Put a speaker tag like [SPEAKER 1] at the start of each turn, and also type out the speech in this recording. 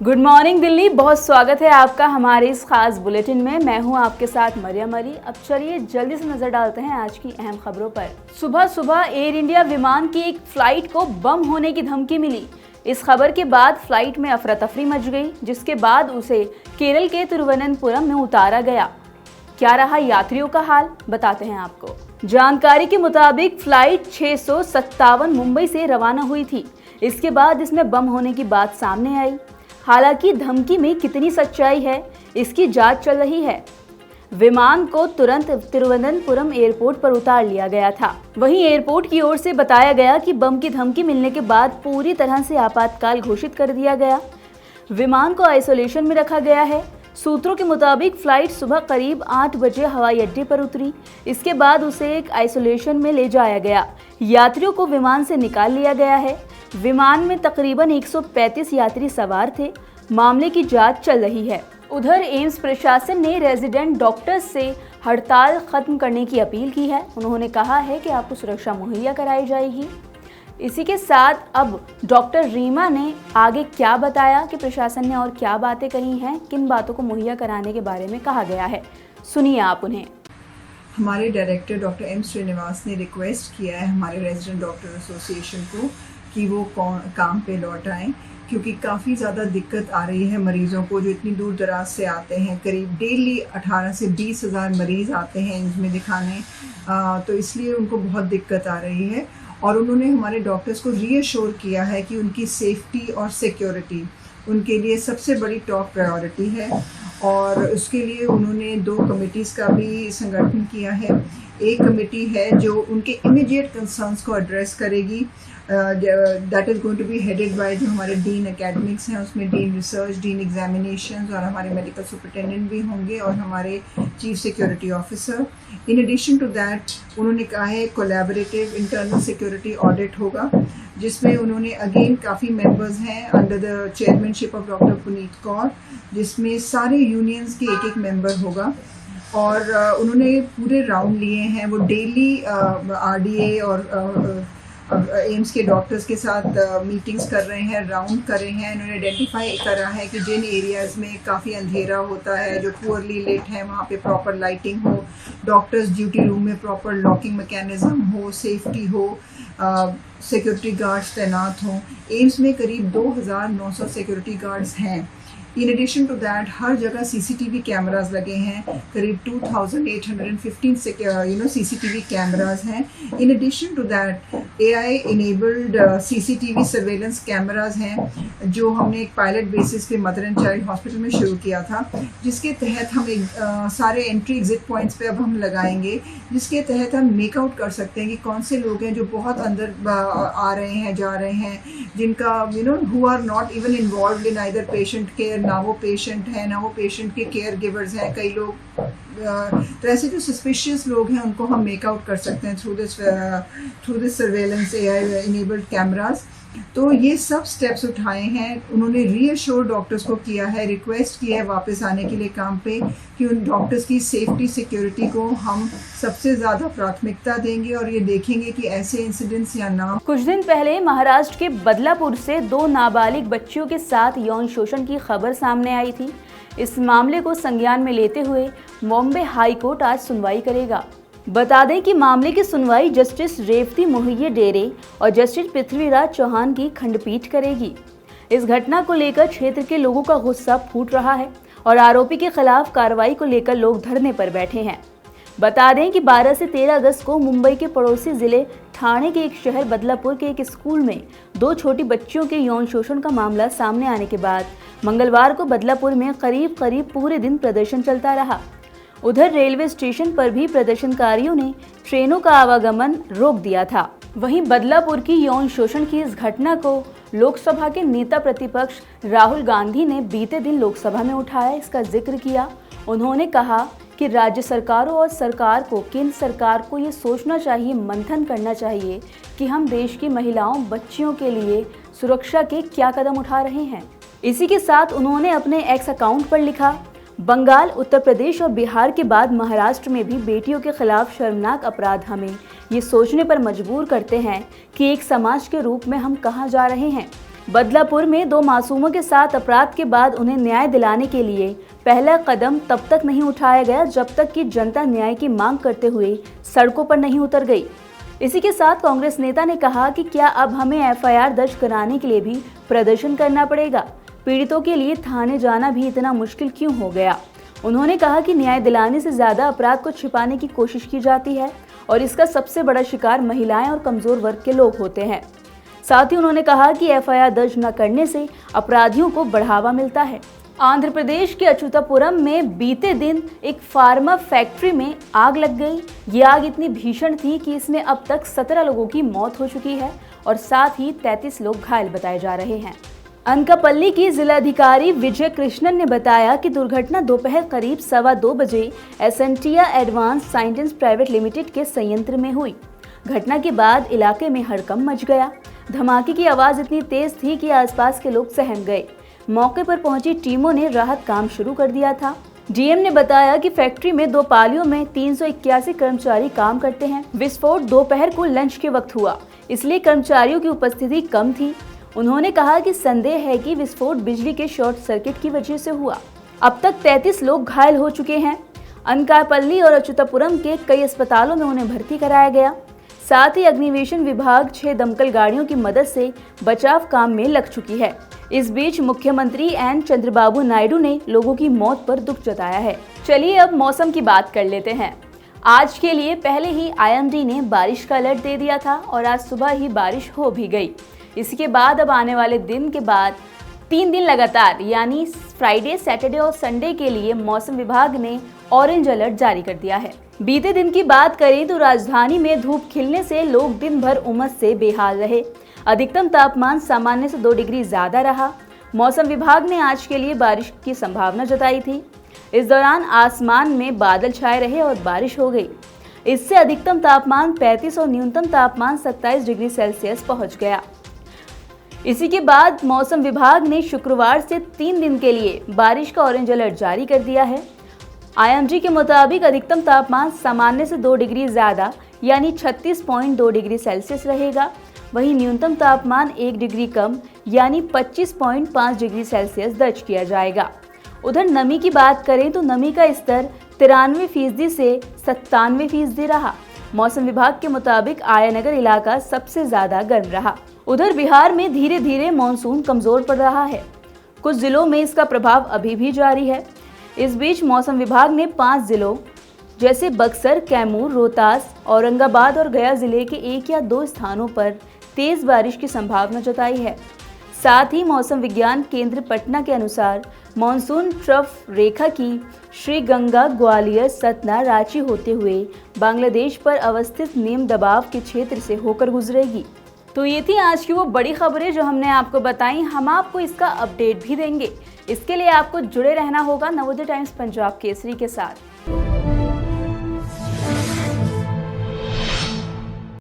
[SPEAKER 1] Good morning Delhi, बहुत स्वागत है आपका हमारे इस खास बुलेटिन में। मैं हूं आपके साथ मरियम अली। अब चलिए जल्दी से नजर डालते हैं आज की अहम खबरों पर। सुबह सुबह एयर इंडिया विमान की एक फ्लाइट को बम होने की धमकी मिली। इस खबर के बाद फ्लाइट में अफरा तफरी मच गई, जिसके बाद उसे केरल के तिरुवनंतपुरम में उतारा गया। क्या रहा यात्रियों का हाल, बताते हैं आपको। जानकारी के मुताबिक फ्लाइट 657 मुंबई से रवाना हुई थी। इसके बाद इसमें बम होने की बात सामने आई। हालांकि धमकी में कितनी सच्चाई है, इसकी जांच चल रही है। विमान को तुरंत तिरुवनंतपुरम एयरपोर्ट पर उतार लिया गया था। वहीं एयरपोर्ट की ओर से बताया गया कि बम की धमकी मिलने के बाद पूरी तरह से आपातकाल घोषित कर दिया गया। विमान को आइसोलेशन में रखा गया है। सूत्रों के मुताबिक फ्लाइट सुबह करीब 8 बजे हवाई अड्डे पर उतरी। इसके बाद उसे एक आइसोलेशन में ले जाया गया। यात्रियों को विमान से निकाल लिया गया है। विमान में तकरीबन 135 यात्री सवार थे। मामले की जांच चल रही है। उधर एम्स प्रशासन ने रेजिडेंट डॉक्टर्स से हड़ताल खत्म करने की अपील की है। उन्होंने कहा है कि आपको सुरक्षा मुहैया कराई जाएगी। इसी के साथ अब डॉक्टर रीमा ने आगे क्या बताया कि प्रशासन ने और क्या बातें कही हैं, किन बातों को मुहैया कराने के बारे में कहा गया है, सुनिए आप उन्हें।
[SPEAKER 2] हमारे डायरेक्टर डॉक्टर एम श्रीनिवास ने रिक्वेस्ट किया है हमारे रेजिडेंट डॉक्टर एसोसिएशन को कि वो काम पे लौट आएँ, क्योंकि काफ़ी ज़्यादा दिक्कत आ रही है मरीज़ों को जो इतनी दूर दराज से आते हैं। करीब डेली 18 से 20 हज़ार मरीज़ आते हैं इनमें दिखाने, तो इसलिए उनको बहुत दिक्कत आ रही है। और उन्होंने हमारे डॉक्टर्स को रीअश्योर किया है कि उनकी सेफ्टी और सिक्योरिटी उनके लिए सबसे बड़ी टॉप प्रायोरिटी है। और उसके लिए उन्होंने 2 कमिटीज़ का भी संगठन किया है। एक कमेटी है जो उनके इमीडिएट कंसर्न्स को एड्रेस करेगी, that is going to be headed by जो हमारे डीन एकेडमिक्स हैं, उसमें डीन रिसर्च, डीन एग्जामिनेशंस और हमारे मेडिकल सुपरिटेंडेंट भी होंगे और हमारे chief security officer. In addition to that उन्होंने कहा है कोलैबोरेटिव इंटरनल सिक्योरिटी ऑडिट होगा, जिसमें उन्होंने अगेन काफ़ी मेंबर्स हैं under the chairmanship of doctor Puneet Kaur, जिसमें सारे यूनियंस के एक मेंबर होगा। और उन्होंने पूरे राउंड लिए हैं। वो डेली आरडीए और एम्स के डॉक्टर्स के साथ मीटिंग्स कर रहे हैं, राउंड कर रहे हैं। उन्होंने आइडेंटिफाई करा है कि जिन एरियाज़ में काफ़ी अंधेरा होता है, जो पुअरली लिट है, वहाँ पे प्रॉपर लाइटिंग हो, डॉक्टर्स ड्यूटी रूम में प्रॉपर लॉकिंग मैकेनिज्म हो, सेफ्टी हो, सिक्योरिटी गार्ड्स तैनात हों। एम्स में करीब 2900 सिक्योरिटी गार्ड्स हैं। इन एडिशन टू दैट हर जगह सीसीटीवी कैमरास लगे हैं, करीब 2815 सीसीटीवी कैमरास हैं। In addition to that AI enabled CCTV surveillance cameras हैं, जो हमने एक पायलट बेसिस पे मदर एंड चाइल्ड हॉस्पिटल में शुरू किया था, जिसके तहत हम सारे एंट्री एग्जिट पॉइंट्स पे अब हम लगाएंगे, जिसके तहत हम मेकआउट कर सकते हैं कि कौन से लोग हैं जो बहुत अंदर आ रहे हैं, जा रहे हैं, जिनका who are not even involve in either patient care, ना वो पेशेंट हैं ना वो पेशेंट के केयर गिवर्स हैं। कई लोग तो ऐसे जो सस्पिशियस लोग हैं उनको हम मेकआउट कर सकते हैं through this surveillance AI enabled cameras. तो ये सब स्टेप्स उठाए हैं। उन्होंने रीअश्योर डॉक्टर्स को किया है, रिक्वेस्ट की है वापस आने के लिए काम पे, कि उन डॉक्टर्स की सेफ्टी सिक्योरिटी को हम सबसे ज़्यादा प्राथमिकता देंगे और ये देखेंगे कि ऐसे इंसिडेंट्स या ना।
[SPEAKER 1] कुछ दिन पहले महाराष्ट्र के बदलापुर से 2 नाबालिग बच्चियों के साथ यौन शोषण की खबर सामने आई थी। इस मामले को संज्ञान में लेते हुए बॉम्बे हाई कोर्ट आज सुनवाई करेगा। बता दें कि मामले की सुनवाई जस्टिस रेवती मोहिये डेरे और जस्टिस पृथ्वीराज चौहान की खंडपीठ करेगी। इस घटना को लेकर क्षेत्र के लोगों का गुस्सा फूट रहा है और आरोपी के खिलाफ कार्रवाई को लेकर लोग धरने पर बैठे हैं। बता दें कि 12 से 13 अगस्त को मुंबई के पड़ोसी जिले ठाणे के एक शहर बदलापुर के एक स्कूल में 2 छोटी बच्चियों के यौन शोषण का मामला सामने आने के बाद मंगलवार को बदलापुर में करीब पूरे दिन प्रदर्शन चलता रहा। उधर रेलवे स्टेशन पर भी प्रदर्शनकारियों ने ट्रेनों का आवागमन रोक दिया था। वहीं बदलापुर की यौन शोषण की इस घटना को लोकसभा के नेता प्रतिपक्ष राहुल गांधी ने बीते दिन लोकसभा में उठाया, इसका जिक्र किया। उन्होंने कहा कि राज्य सरकारों और सरकार को, केंद्र सरकार को ये सोचना चाहिए, मंथन करना चाहिए कि हम देश की महिलाओं, बच्चियों के लिए सुरक्षा के क्या कदम उठा रहे हैं। इसी के साथ उन्होंने अपने एक्स अकाउंट पर लिखा, बंगाल, उत्तर प्रदेश और बिहार के बाद महाराष्ट्र में भी बेटियों के खिलाफ शर्मनाक अपराध हमें ये सोचने पर मजबूर करते हैं कि एक समाज के रूप में हम कहाँ जा रहे हैं। बदलापुर में 2 मासूमों के साथ अपराध के बाद उन्हें न्याय दिलाने के लिए पहला कदम तब तक नहीं उठाया गया जब तक कि जनता न्याय की मांग करते हुए सड़कों पर नहीं उतर गई। इसी के साथ कांग्रेस नेता ने कहा कि क्या अब हमें एफआईआर दर्ज कराने के लिए भी प्रदर्शन करना पड़ेगा? पीड़ितों के लिए थाने जाना भी इतना मुश्किल क्यों हो गया? उन्होंने कहा कि न्याय दिलाने से ज्यादा अपराध को छिपाने की कोशिश की जाती है और इसका सबसे बड़ा शिकार महिलाएं और कमजोर वर्ग के लोग होते हैं। साथ ही उन्होंने कहा कि एफआईआर दर्ज न करने से अपराधियों को बढ़ावा मिलता है। आंध्र प्रदेश के अच्युतापुरम में बीते दिन एक फार्मा फैक्ट्री में आग लग गई। ये आग इतनी भीषण थी कि इसमें अब तक 17 लोगों की मौत हो चुकी है और साथ ही 33 लोग घायल बताए जा रहे हैं। अनकापल्ली की जिलाधिकारी विजय कृष्णन ने बताया कि दुर्घटना दोपहर करीब 2:15 बजे एसेंटिया एडवांस साइंटिस्ट प्राइवेट लिमिटेड के संयंत्र में हुई। घटना के बाद इलाके में हड़कंप मच गया। धमाके की आवाज इतनी तेज थी कि आसपास के लोग सहम गए। मौके पर पहुंची टीमों ने राहत काम शुरू कर दिया था। डीएम ने बताया कि फैक्ट्री में 2 पालियों में 381 कर्मचारी काम करते हैं। विस्फोट दोपहर को लंच के वक्त हुआ, इसलिए कर्मचारियों की उपस्थिति कम थी। उन्होंने कहा कि संदेह है कि विस्फोट बिजली के शॉर्ट सर्किट की वजह से हुआ। अब तक 33 लोग घायल हो चुके हैं। अनकापल्ली और अच्युतापुरम के कई अस्पतालों में उन्हें भर्ती कराया गया। साथ ही अग्निशमन विभाग 6 दमकल गाड़ियों की मदद से बचाव काम में लग चुकी है। इस बीच मुख्यमंत्री एन चंद्रबाबू नायडू ने लोगों की मौत पर दुख जताया है। चलिए अब मौसम की बात कर लेते हैं। आज के लिए पहले ही आईएमडी ने बारिश का अलर्ट दे दिया था और आज सुबह ही बारिश हो भी गई। इसके बाद अब आने वाले दिन के बाद 3 दिन लगातार यानी फ्राइडे, सैटरडे और संडे के लिए मौसम विभाग ने ऑरेंज अलर्ट जारी कर दिया है। बीते दिन की बात करें तो राजधानी में धूप खिलने से लोग दिन भर उमस से बेहाल रहे। अधिकतम तापमान सामान्य से 2 डिग्री ज्यादा रहा। मौसम विभाग ने आज के लिए बारिश की संभावना जताई थी। इस दौरान आसमान में बादल छाए रहे और बारिश हो गई। इससे अधिकतम तापमान 35 और न्यूनतम तापमान 27 डिग्री सेल्सियस पहुंच गया। इसी के बाद मौसम विभाग ने शुक्रवार से 3 दिन के लिए बारिश का ऑरेंज अलर्ट जारी कर दिया है। आईएमडी के मुताबिक अधिकतम तापमान सामान्य से 2 डिग्री ज्यादा यानी 36.2 डिग्री सेल्सियस रहेगा। वहीं न्यूनतम तापमान 1 डिग्री कम यानी 25.5 डिग्री सेल्सियस दर्ज किया जाएगा। उधर नमी की बात करें तो नमी का स्तर 93% से 97% रहा। मौसम विभाग के मुताबिक आयानगर इलाका सबसे ज्यादा गर्म रहा। उधर बिहार में धीरे धीरे मानसून कमजोर पड़ रहा है। कुछ जिलों में इसका प्रभाव अभी भी जारी है। इस बीच मौसम विभाग ने 5 जिलों जैसे बक्सर, कैमूर, रोहतास, औरंगाबाद और गया जिले के 1 या 2 स्थानों पर तेज बारिश की संभावना जताई है। साथ ही मौसम विज्ञान केंद्र पटना के अनुसार मानसून ट्रफ रेखा की श्रीगंगा, ग्वालियर, सतना, रांची होते हुए बांग्लादेश पर अवस्थित निम्न दबाव के क्षेत्र से होकर गुजरेगी। तो ये थी आज की वो बड़ी खबरें जो हमने आपको बताई। हम आपको इसका अपडेट भी देंगे। इसके लिए आपको जुड़े रहना होगा नवोदय टाइम्स पंजाब केसरी के साथ।